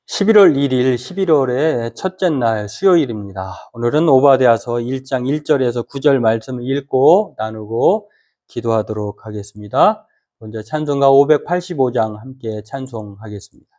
11월 1일 11월의 첫째 날 수요일입니다. 오늘은 오바댜서 1장 1절에서 9절 말씀을 읽고 나누고 기도하도록 하겠습니다. 먼저 찬송가 585장 함께 찬송하겠습니다.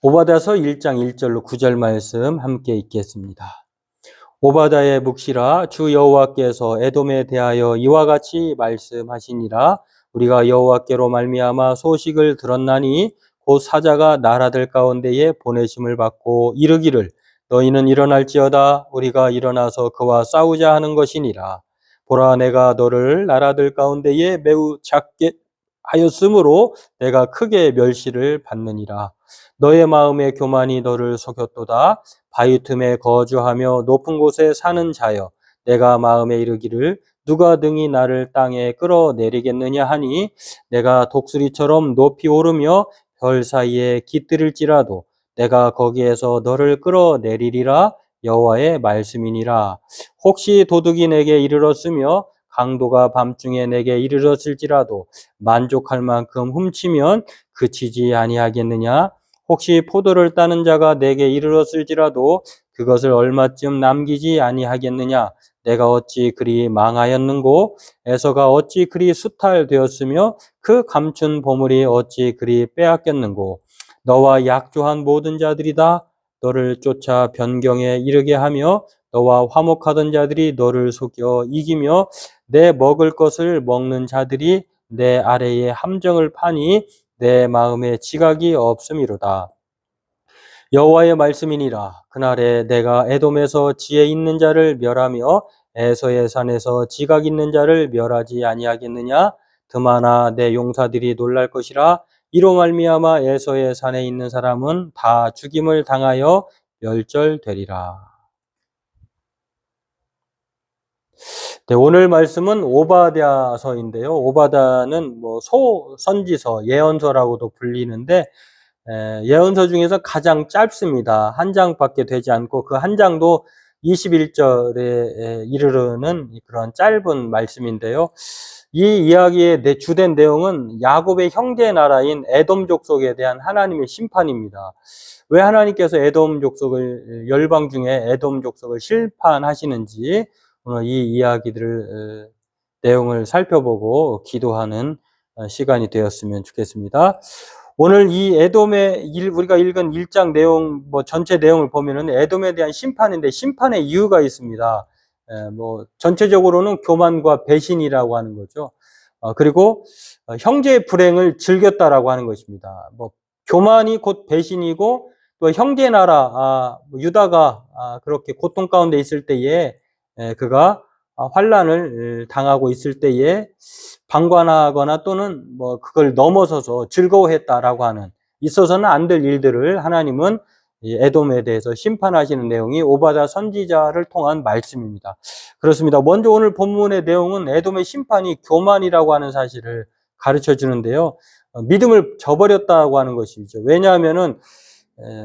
오바댜서 1장 1절로 9절 말씀 함께 읽겠습니다. 오바댜의 묵시라, 주 여호와께서 에돔에 대하여 이와 같이 말씀하시니라. 우리가 여호와께로 말미암아 소식을 들었나니 곧 사자가 나라들 가운데에 보내심을 받고 이르기를 너희는 일어날지어다. 우리가 일어나서 그와 싸우자 하는 것이니라. 보라, 내가 너를 나라들 가운데에 매우 작게 하였으므로 내가 크게 멸시를 받느니라. 너의 마음의 교만이 너를 속였도다. 바위 틈에 거주하며 높은 곳에 사는 자여, 내가 마음에 이르기를 누가 등이 나를 땅에 끌어내리겠느냐 하니 내가 독수리처럼 높이 오르며 별 사이에 깃들일지라도 내가 거기에서 너를 끌어내리리라. 여호와의 말씀이니라. 혹시 도둑이 내게 이르렀으며 강도가 밤중에 내게 이르렀을지라도 만족할 만큼 훔치면 그치지 아니하겠느냐? 혹시 포도를 따는 자가 내게 이르렀을지라도 그것을 얼마쯤 남기지 아니하겠느냐? 내가 어찌 그리 망하였는고 에서가 어찌 그리 수탈되었으며 그 감춘 보물이 어찌 그리 빼앗겼는고 너와 약조한 모든 자들이다 너를 쫓아 변경에 이르게 하며 너와 화목하던 자들이 너를 속여 이기며 내 먹을 것을 먹는 자들이 내 아래에 함정을 파니 내 마음에 지각이 없음이로다. 여호와의 말씀이니라. 그날에 내가 에돔에서 지혜 있는 자를 멸하며 에서의 산에서 지각 있는 자를 멸하지 아니하겠느냐? 드마나 내 용사들이 놀랄 것이라. 이로 말미암아 에서의 산에 있는 사람은 다 죽임을 당하여 멸절되리라. 네, 오늘 말씀은 오바댜서인데요. 오바다는 소선지서, 예언서라고도 불리는데 예언서 중에서 가장 짧습니다. 한 장밖에 되지 않고 그 한 장도 21절에 이르르는 그런 짧은 말씀인데요. 이 이야기의 주된 내용은 야곱의 형제 나라인 에돔 족속에 대한 하나님의 심판입니다. 왜 하나님께서 에돔 족속을 열방 중에 에돔 족속을 심판하시는지 오늘 이 이야기들을 내용을 살펴보고 기도하는 시간이 되었으면 좋겠습니다. 오늘 이 에돔의 우리가 읽은 1장 내용 전체 내용을 보면은 에돔에 대한 심판인데 심판의 이유가 있습니다. 전체적으로는 교만과 배신이라고 하는 거죠. 그리고 형제의 불행을 즐겼다라고 하는 것입니다. 교만이 곧 배신이고 또 형제 나라 유다가 그렇게 고통 가운데 있을 때에 그가 환난을 당하고 있을 때에 방관하거나 또는 그걸 넘어서서 즐거워했다라고 하는 있어서는 안 될 일들을 하나님은 에돔에 대해서 심판하시는 내용이 오바댜 선지자를 통한 말씀입니다. 그렇습니다. 먼저 오늘 본문의 내용은 에돔의 심판이 교만이라고 하는 사실을 가르쳐 주는데요. 믿음을 저버렸다고 하는 것이죠. 왜냐하면은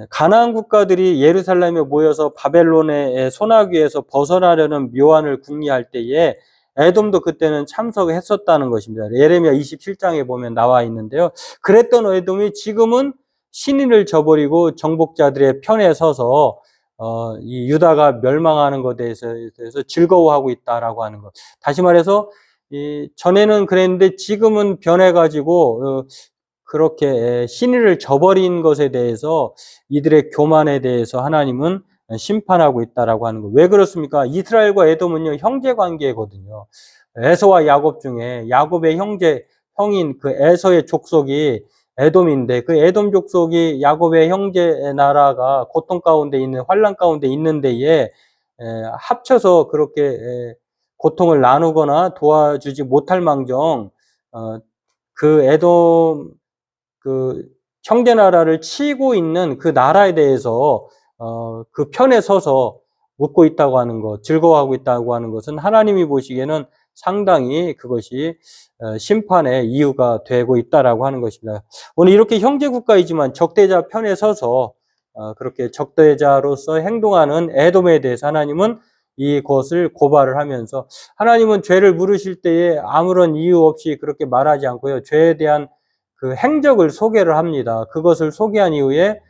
가나안 국가들이 예루살렘에 모여서 바벨론의 손아귀에서 벗어나려는 묘안을 궁리할 때에 에돔도 그때는 참석했었다는 것입니다. 예레미야 27장에 보면 나와 있는데요. 그랬던 에돔이 지금은 신의를 저버리고 정복자들의 편에 서서 이 유다가 멸망하는 것에 대해서 즐거워하고 있다라고 하는 것. 다시 말해서 전에는 그랬는데 지금은 변해가지고 그렇게 신의를 저버린 것에 대해서 이들의 교만에 대해서 하나님은 심판하고 있다라고 하는 거. 왜 그렇습니까? 이스라엘과 에돔은요 형제 관계거든요. 에서와 야곱 중에 야곱의 형인 그 에서의 족속이 에돔인데 그 에돔 족속이 야곱의 형제 나라가 고통 가운데 있는 환난 가운데 있는 데에 합쳐서 그렇게 고통을 나누거나 도와주지 못할 망정 그 에돔 그 형제 나라를 치고 있는 그 나라에 대해서 그 편에 서서 웃고 있다고 하는 것, 즐거워하고 있다고 하는 것은 하나님이 보시기에는 상당히 그것이 심판의 이유가 되고 있다라고 하는 것입니다. 오늘 이렇게 형제 국가이지만 적대자 편에 서서 그렇게 적대자로서 행동하는 에돔에 대해서 하나님은 이것을 고발을 하면서 하나님은 죄를 물으실 때에 아무런 이유 없이 그렇게 말하지 않고요. 죄에 대한 그 행적을 소개를 합니다. 그것을 소개한 이후에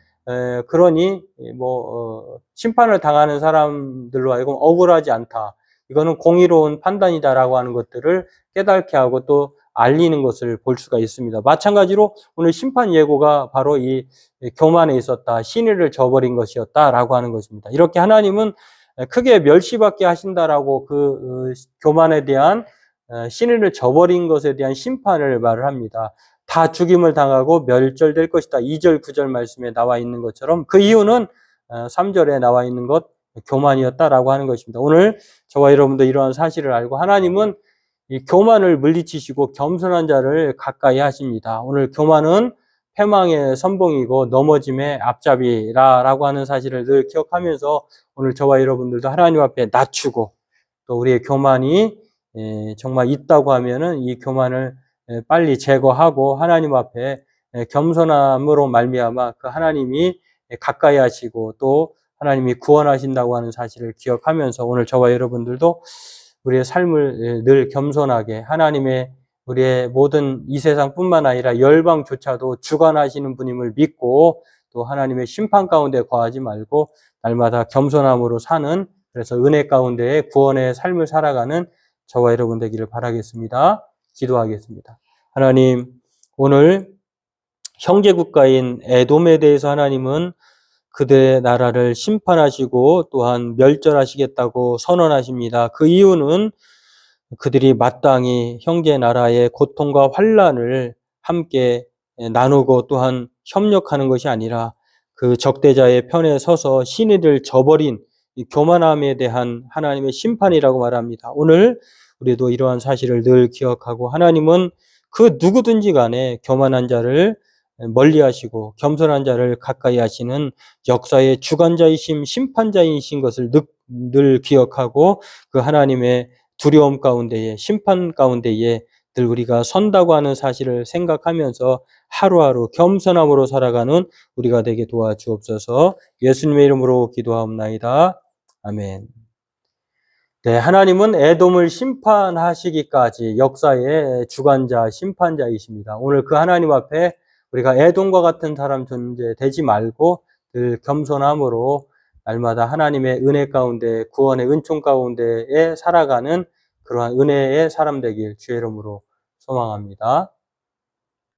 그러니 심판을 당하는 사람들로 하여금 억울하지 않다. 이거는 공의로운 판단이다라고 하는 것들을 깨닫게 하고 또 알리는 것을 볼 수가 있습니다. 마찬가지로 오늘 심판 예고가 바로 이 교만에 있었다. 신의를 저버린 것이었다라고 하는 것입니다. 이렇게 하나님은 크게 멸시받게 하신다라고 그 교만에 대한 신의를 저버린 것에 대한 심판을 말을 합니다. 다 죽임을 당하고 멸절될 것이다. 2절, 9절 말씀에 나와 있는 것처럼 그 이유는 3절에 나와 있는 것 교만이었다라고 하는 것입니다. 오늘 저와 여러분도 이러한 사실을 알고 하나님은 이 교만을 물리치시고 겸손한 자를 가까이 하십니다. 오늘 교만은 패망의 선봉이고 넘어짐의 앞잡이라고 하는 사실을 늘 기억하면서 오늘 저와 여러분들도 하나님 앞에 낮추고 또 우리의 교만이 정말 있다고 하면은 이 교만을 빨리 제거하고 하나님 앞에 겸손함으로 말미암아 그 하나님이 가까이 하시고 또 하나님이 구원하신다고 하는 사실을 기억하면서 오늘 저와 여러분들도 우리의 삶을 늘 겸손하게 하나님의 우리의 모든 이 세상뿐만 아니라 열방조차도 주관하시는 분임을 믿고 또 하나님의 심판 가운데 거하지 말고 날마다 겸손함으로 사는 그래서 은혜 가운데 구원의 삶을 살아가는 저와 여러분 되기를 바라겠습니다. 기도하겠습니다. 하나님, 오늘 형제국가인 에돔에 대해서 하나님은 그들의 나라를 심판하시고 또한 멸절하시겠다고 선언하십니다. 그 이유는 그들이 마땅히 형제 나라의 고통과 환란을 함께 나누고 또한 협력하는 것이 아니라 그 적대자의 편에 서서 신의를 저버린 이 교만함에 대한 하나님의 심판이라고 말합니다. 오늘 우리도 이러한 사실을 늘 기억하고 하나님은 그 누구든지 간에 교만한 자를 멀리하시고 겸손한 자를 가까이 하시는 역사의 주관자이심 심판자이신 것을 늘 기억하고 그 하나님의 두려움 가운데에 심판 가운데에 늘 우리가 선다고 하는 사실을 생각하면서 하루하루 겸손함으로 살아가는 우리가 되게 도와주옵소서. 예수님의 이름으로 기도하옵나이다. 아멘. 네, 하나님은 에돔을 심판하시기까지 역사의 주관자, 심판자이십니다. 오늘 그 하나님 앞에 우리가 에돔과 같은 사람 존재 되지 말고 늘 겸손함으로 날마다 하나님의 은혜 가운데, 구원의 은총 가운데에 살아가는 그러한 은혜의 사람 되길 주의 이름으로 소망합니다.